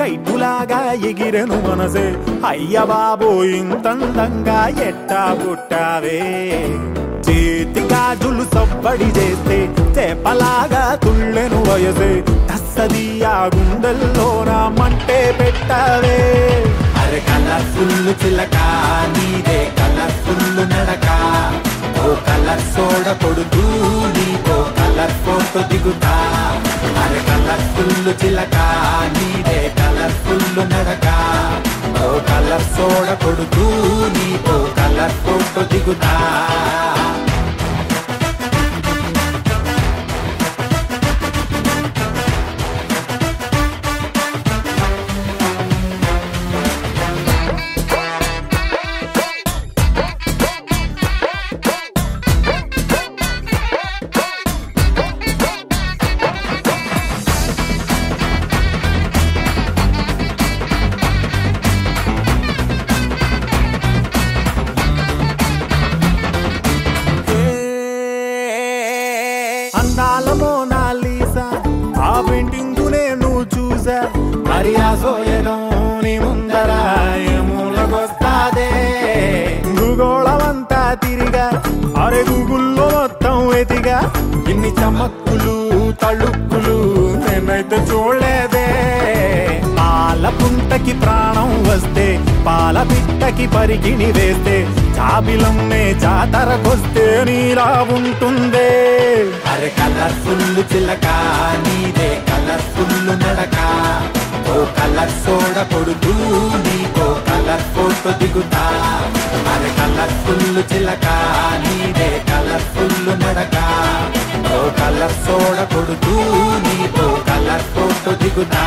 కైటులాగా ఎగిరెను మనసే అయ్య బాబో ఇంతందంగా ఎట్టా పుట్టావే చేతి గాజులు సవ్వడి చేస్తే చేపలాగా తుళ్ళెను వయసే తస్సదియా గుండెల్లో నా మంటే పెట్టావే అరే కలర్ఫుల్ చిలక నీదే కలర్ఫుల్ నడక ఓ కలర్ సోడ కొడుతూ నీతో కలర్ ఫోటో దిగుతా అరే కలర్ఫుల్ చిలక నీదే కలర్ఫుల్ నడక ఓ కలర్ సోడ కొడుతూ నీతో కలర్ ఫోటో దిగుతా అందాల మోనాలీసా ఆ పెయింటింగు నేను చూసా మరి ఆ సోయడం నీ ముందర ఏమూలకొస్తాదే భూగోళమంతా తిరిగా అరే గూగుల్లో మొత్తం ఎదిగా ఇన్ని చమక్కులు తళుక్కులు నేనైతే చూడలేదే పాల పుంటకి ప్రాణం వస్తే పాల పిట్టకి పరిగిణి వేస్తే చాబిలమ్మే జాతరకొస్తే నీలా ఉంటుందే అరే కలర్ఫుల్ చిలక నీదే కలర్ఫుల్ నడక ఓ కలర్ సోడ కొడుతూ నీతో కలర్ ఫోటో దిగుతా అరే కలర్ఫుల్ చిలక నీదే కలర్ఫుల్ నడక ఓ కలర్ సోడ కొడుతూ నీతో కలర్ ఫోటో దిగుతా